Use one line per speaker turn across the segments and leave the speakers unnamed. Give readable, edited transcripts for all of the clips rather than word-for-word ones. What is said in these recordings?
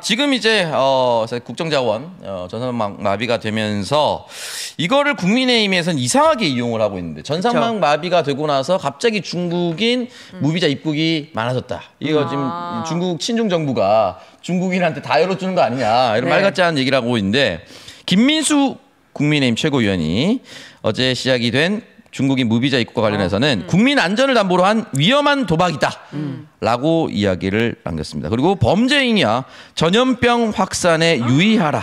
지금 이제 국정자원 전산망 마비가 되면서 이거를 국민의힘에서는 이상하게 이용을 하고 있는데 전산망 마비가 되고 나서 갑자기 중국인 무비자 입국이 많아졌다. 이거 지금 중국 친중 정부가 중국인한테 다 열어주는 거 아니냐 이런 말 같지 않은 얘기를 하고 있는데 김민수 국민의힘 최고위원이 어제 시작이 된 중국인 무비자 입국과 관련해서는 국민 안전을 담보로 한 위험한 도박이다 라고 이야기를 남겼습니다. 그리고 범죄행위야 전염병 확산에 유의하라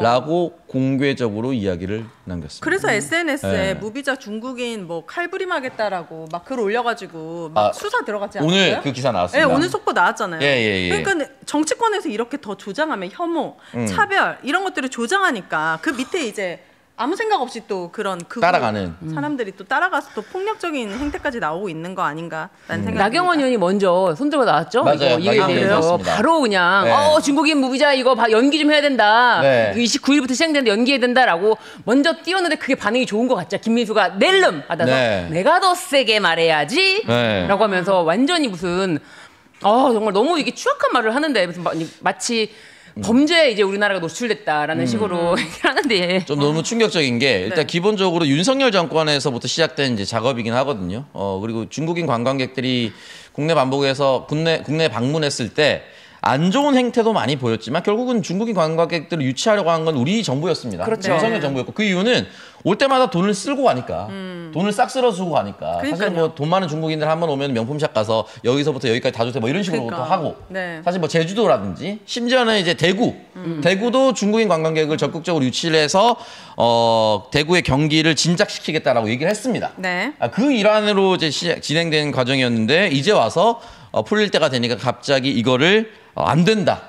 라고 공개적으로 이야기를 남겼습니다.
그래서 SNS에 무비자 중국인 뭐 칼부림하겠다라고 막 글 올려가지고 막 수사 들어갔지 않았어요?
오늘 그 기사 나왔습니다.
네, 오늘 속보 나왔잖아요.
예.
그러니까 정치권에서 이렇게 더 조장하면 혐오, 차별 이런 것들을 조장하니까 그 밑에 이제 아무 생각 없이 또 그런
따라가는
사람들이 또 따라가서 또 폭력적인 행태까지 나오고 있는 거 아닌가라는 생각이
나경원 의원이 먼저 손들고 나왔죠.
맞아요.
이거에 대해서 바로 그냥 중국인 무비자 이거 연기 좀 해야 된다. 29일부터 시행되는데 연기해야 된다라고 먼저 띄웠는데 그게 반응이 좋은 것 같죠. 김민수가 낼름 받아서 내가 더 세게 말해야지 라고 하면서 완전히 무슨 정말 너무 이게 추악한 말을 하는데 무슨 마치 범죄에 이제 우리나라가 노출됐다라는 식으로 얘기를 하는데
좀 너무 충격적인 게 일단 기본적으로 윤석열 정권에서부터 시작된 이제 작업이긴 하거든요. 그리고 중국인 관광객들이 국내 반복해서 국내 방문했을 때 안 좋은 행태도 많이 보였지만 결국은 중국인 관광객들을 유치하려고 한 건 우리 정부였습니다.
그렇죠.
윤석열 정부였고 그 이유는 올 때마다 돈을 쓸고 가니까 돈을 싹 쓸어주고 가니까
그러니까요.
사실 뭐 돈 많은 중국인들 한 번 오면 명품샵 가서 여기서부터 여기까지 다 주세요 뭐 이런 식으로 또 하고 사실 뭐 제주도라든지 심지어는 이제 대구도 중국인 관광객을 적극적으로 유치를 해서 대구의 경기를 진작시키겠다라고 얘기를 했습니다. 그 일환으로 이제 진행된 과정이었는데 이제 와서 풀릴 때가 되니까 갑자기 이거를 안 된다.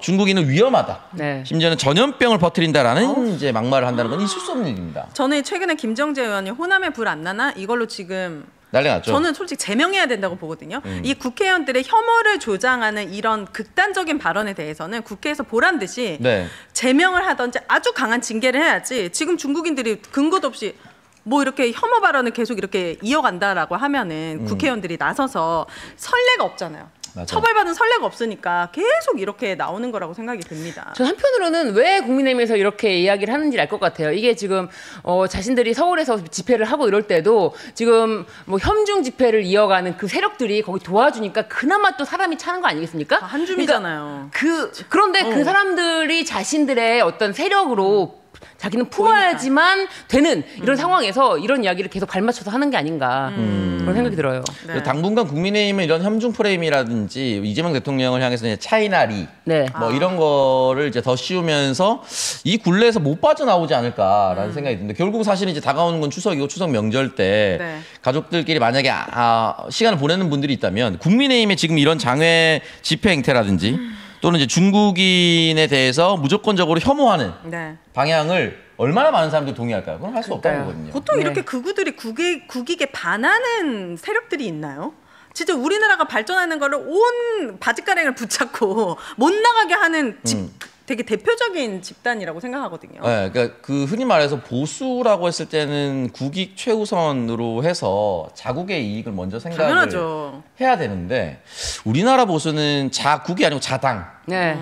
중국인은 위험하다. 심지어는 전염병을 퍼뜨린다라는 이제 막말을 한다는 건 있을 수 없는 일입니다.
저는 최근에 김정재 의원이 호남에 불 안 나나 이걸로 지금
난리 났죠.
저는 솔직히 제명해야 된다고 보거든요. 이 국회의원들의 혐오를 조장하는 이런 극단적인 발언에 대해서는 국회에서 보란 듯이 제명을 하든지 아주 강한 징계를 해야지 지금 중국인들이 근거도 없이 뭐 이렇게 혐오 발언을 계속 이렇게 이어간다라고 하면은 국회의원들이 나서서 선례가 없잖아요. 처벌받은 선례가 없으니까 계속 이렇게 나오는 거라고 생각이 듭니다.
저 한편으로는 왜 국민의힘에서 이렇게 이야기를 하는지 알 것 같아요. 이게 지금 자신들이 서울에서 집회를 하고 이럴 때도 지금 뭐 혐중 집회를 이어가는 그 세력들이 거기 도와주니까 그나마 또 사람이 차는 거 아니겠습니까?
한 줌이잖아요.
그런데 그 사람들이 자신들의 어떤 세력으로 자기는 품어야지만 되는 이런 상황에서 이런 이야기를 계속 발맞춰서 하는 게 아닌가 그런 생각이 들어요.
당분간 국민의힘은 이런 혐중 프레임이라든지 이재명 대통령을 향해서 이제 차이나리 뭐 이런 거를 이제 더 씌우면서 이 굴레에서 못 빠져나오지 않을까라는 생각이 드는데 결국 사실 이제 다가오는 건 추석이고 추석 명절 때 가족들끼리 만약에 시간을 보내는 분들이 있다면 국민의힘의 지금 이런 장외 집회 행태라든지 또는 이제 중국인에 대해서 무조건적으로 혐오하는 방향을 얼마나 많은 사람들이 동의할까요? 그건 할 수 없다는 거거든요.
보통 이렇게 극우들이 국익에 반하는 세력들이 있나요? 진짜 우리나라가 발전하는 거를 온 바짓가랭을 붙잡고 못 나가게 하는 되게 대표적인 집단이라고 생각하거든요.
그러니까 그 흔히 말해서 보수라고 했을 때는 국익 최우선으로 해서 자국의 이익을 먼저 생각을 해야 되는데 우리나라 보수는 자국이 아니고 자당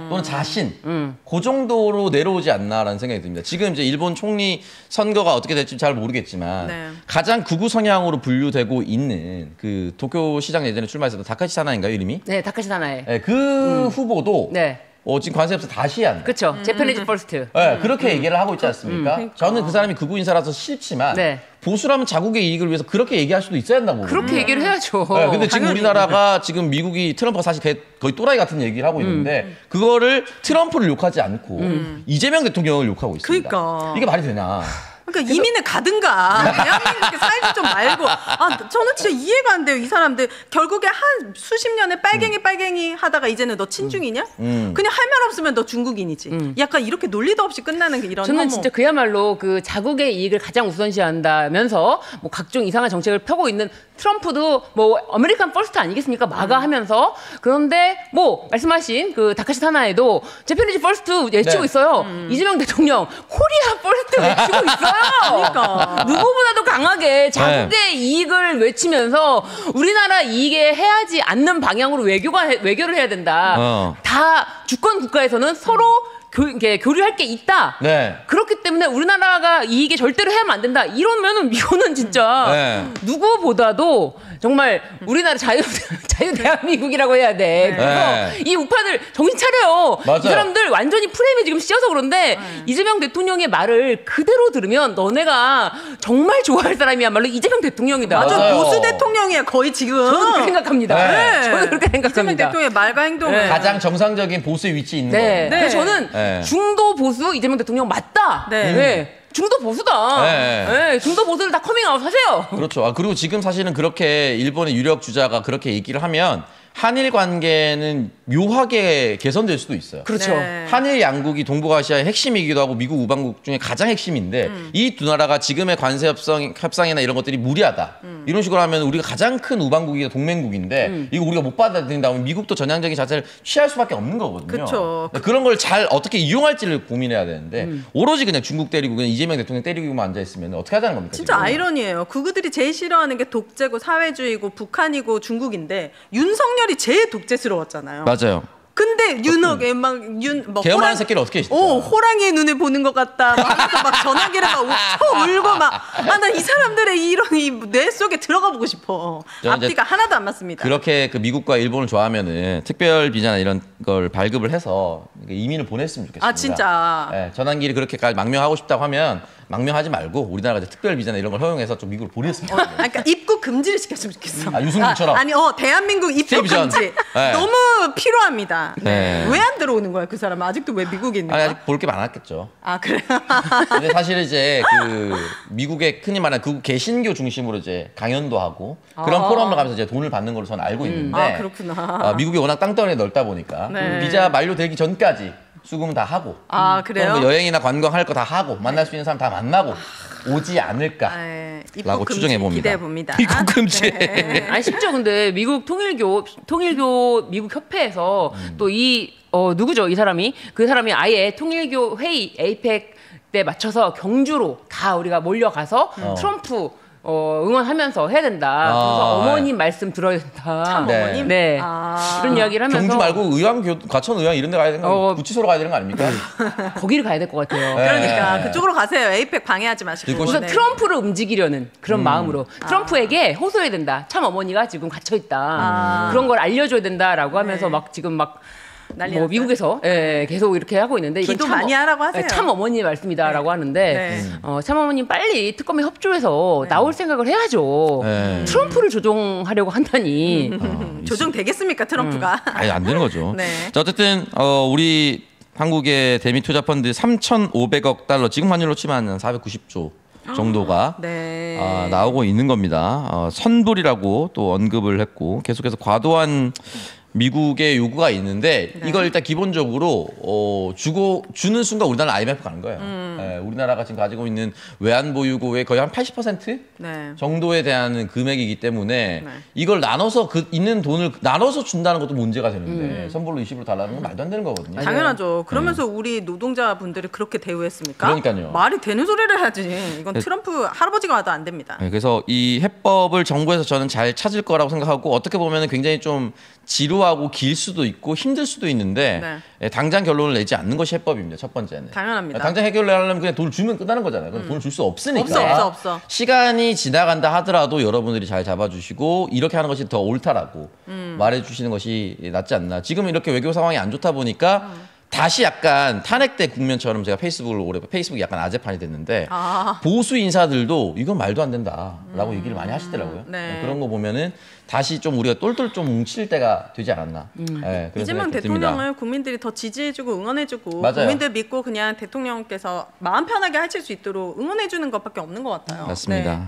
또는 자신 그 정도로 내려오지 않나라는 생각이 듭니다. 지금 이제 일본 총리 선거가 어떻게 될지 잘 모르겠지만 가장 극우 성향으로 분류되고 있는 그 도쿄시장 예전에 출마했었던 다카시 사나인가요 이름이?
네, 다카시 사나에.
그 후보도 지금 관세 없어 다시 한다.
그렇죠. 재패니즈 퍼스트.
그렇게 얘기를 하고 있지 않습니까? 저는 그 사람이 극우 인사라서 싫지만 보수라면 자국의 이익을 위해서 그렇게 얘기할 수도 있어야 한다고.
그렇게 얘기를 해야죠.
근데 지금 우리나라가 지금 미국이 트럼프가 사실 거의 또라이 같은 얘기를 하고 있는데 그거를 트럼프를 욕하지 않고 이재명 대통령을 욕하고 있습니다. 이게 말이 되냐?
그러니까 이민을 가든가 대한민국 이렇게 살지 좀 말고 저는 진짜 이해가 안 돼요. 이 사람들 결국에 한 수십 년에 빨갱이 하다가 이제는 너 친중이냐? 그냥 할 말 없으면 너 중국인이지. 약간 이렇게 논리도 없이 끝나는 게 이런
저는 진짜 그야말로 그 자국의 이익을 가장 우선시한다면서 뭐 각종 이상한 정책을 펴고 있는 트럼프도 뭐 아메리칸 퍼스트 아니겠습니까? 마가 하면서. 그런데 뭐 말씀하신 그 다카시 사나에도 재패니즈 퍼스트 외치고 있어요. 이재명 대통령 코리아 퍼스트 외치고 있어요.
그러니까
누구보다도 강하게 자국의 이익을 외치면서 우리나라 이익에 해하지 않는 방향으로 외교를 해야 된다. 다 주권 국가에서는 서로 교류할 게 있다. 그렇기 때문에 우리나라가 이익에 절대로 해하면 안 된다. 이러면은 이거는 진짜 누구보다도 정말 우리나라 자유 대한민국이라고 해야 돼. 그래서 이 우파들 정신 차려요.
맞아요.
이 사람들 완전히 프레임에 지금 씌어서 그런데 이재명 대통령의 말을 그대로 들으면 너네가 정말 좋아할 사람이야말로 이재명 대통령이다.
맞아. 보수 대통령이야 거의 지금.
저는 그렇게 생각합니다. 저는 그렇게 생각합니다.
이재명 대통령의 말과 행동은
가장 정상적인 보수의 위치에 있는 거예요.
그래서 저는 중도 보수 이재명 대통령 맞다. 중도 보수다. 중도 보수를 다 커밍아웃 하세요.
그렇죠. 그리고 지금 사실은 그렇게 일본의 유력 주자가 그렇게 얘기를 하면 한일 관계는 묘하게 개선될 수도 있어요.
그렇죠.
한일 양국이 동북아시아의 핵심이기도 하고 미국 우방국 중에 가장 핵심인데 이 두 나라가 지금의 관세 협상이나 이런 것들이 무리하다. 이런 식으로 하면 우리가 가장 큰 우방국이고 동맹국인데 이거 우리가 못 받아들인다 하면 미국도 전향적인 자세를 취할 수밖에 없는 거거든요.
그렇죠.
그런 걸 잘 어떻게 이용할지를 고민해야 되는데 오로지 그냥 중국 때리고 그냥 이재명 대통령 때리고만 앉아있으면 어떻게 하자는 겁니까?
진짜
지금?
아이러니예요. 그들이 제일 싫어하는 게 독재고 사회주의고 북한이고 중국인데 윤석열이 제일 독재스러웠잖아요.
맞아요.
근데
개엄하는 새끼를 어떻게 진짜.
호랑이의 눈을 보는 것 같다. 막 전화기를 막 울고 막 난 이 사람들의 이런 뇌 속에 들어가 보고 싶어. 앞뒤가 하나도 안 맞습니다.
그렇게 그 미국과 일본을 좋아하면은 특별 비자나 이런 걸 발급을 해서 이민을 보냈으면 좋겠습니다.
아 진짜.
전환기를 그렇게까지 망명하고 싶다고 하면 망명하지 말고 우리나라가 이제 특별 비자나 이런 걸 허용해서 좀 미국으로 보냈으면 좋겠어요.
그러니까 입국 금지를 시켰으면 좋겠어.
유승민처럼.
아니 대한민국 입국 금지 너무 필요합니다. 왜 안 들어오는 거야 그 사람은? 아직도 왜 미국에 있는 거야?
아직 볼 게 많았겠죠.
아 그래요?
근데 사실 이제 그 미국의 흔히 말하는 그 개신교 중심으로 이제 강연도 하고 그런 포럼을 가면서 이제 돈을 받는 걸로 저는 알고 있는데.
그렇구나.
미국이 워낙 땅덩어리가 넓다 보니까 비자 만료되기 전까지 수금은 다 하고.
그래요?
뭐 여행이나 관광할 거 다 하고 만날 수 있는 사람 다 만나고 오지 않을까. 라고 추정해 봅니다.
기대해 봅니다.
입국 금지.
아니 심지어 근데 미국 통일교 미국 협회에서 또 누구죠? 이 사람이 그 사람이 아예 통일교 회의 에이펙 때 맞춰서 경주로 다 우리가 몰려가서 트럼프 응원하면서 해야 된다. 그래서 어머님 말씀 들어야 된다.
참 어머님?
네. 그런 이야기를 하면서
경주 말고 과천의왕 이런 데 가야 되는 거 구치소로 가야 되는 거 아닙니까?
거기를 가야 될 것 같아요.
그러니까 그쪽으로 가세요. 에이펙 방해하지 마시고.
우선 트럼프를 움직이려는 그런 마음으로 트럼프에게 호소해야 된다. 참 어머니가 지금 갇혀 있다. 그런 걸 알려줘야 된다라고 하면서 막 지금 막 뭐 미국에서 계속 이렇게 하고 있는데 이건
기도 많이 하라고 하세요.
참 어머니 말씀이다라고 하는데 참 어머님 빨리 특검에 협조해서 나올 생각을 해야죠. 트럼프를 조종하려고 한다니
조종되겠습니까 트럼프가?
아니 안 되는 거죠. 자, 어쨌든 우리 한국의 대미 투자 펀드 3,500억 달러 지금 환율로 치면 한 490조 정도가 나오고 있는 겁니다. 선불이라고 또 언급을 했고 계속해서 과도한 미국의 요구가 있는데 이걸 일단 기본적으로 주는 순간 우리나라는 IMF 가는 거예요. 우리나라가 지금 가지고 있는 외환 보유고의 거의 한 80% 정도에 대한 금액이기 때문에 이걸 나눠서 있는 돈을 나눠서 준다는 것도 문제가 되는데 선불로 20으로 달라는 건 말도 안 되는 거거든요.
당연하죠. 그러면서 우리 노동자분들이 그렇게 대우했습니까?
그러니까요.
말이 되는 소리를 해야지. 이건 트럼프 할아버지가 와도 안 됩니다.
그래서 이 해법을 정부에서 저는 잘 찾을 거라고 생각하고 어떻게 보면 굉장히 좀 지루하고 길 수도 있고 힘들 수도 있는데 당장 결론을 내지 않는 것이 해법입니다. 첫 번째는.
당연합니다.
당장 해결을 하려면 그냥 돈을 주면 끝나는 거잖아요. 돈을 줄 수 없으니까.
없어.
시간이 지나간다 하더라도 여러분들이 잘 잡아주시고 이렇게 하는 것이 더 옳다라고 말해주시는 것이 낫지 않나. 지금 이렇게 외교 상황이 안 좋다 보니까 다시 약간 탄핵 때 국면처럼 제가 페이스북이 약간 아재판이 됐는데 보수 인사들도 이건 말도 안 된다라고 얘기를 많이 하시더라고요. 그런 거 보면은 다시 좀 우리가 똘똘 좀 뭉칠 때가 되지 않았나.
이재명 대통령을 국민들이 더 지지해주고 응원해주고
맞아요.
국민들 믿고 그냥 대통령께서 마음 편하게 하실 수 있도록 응원해주는 것밖에 없는 것 같아요.
맞습니다.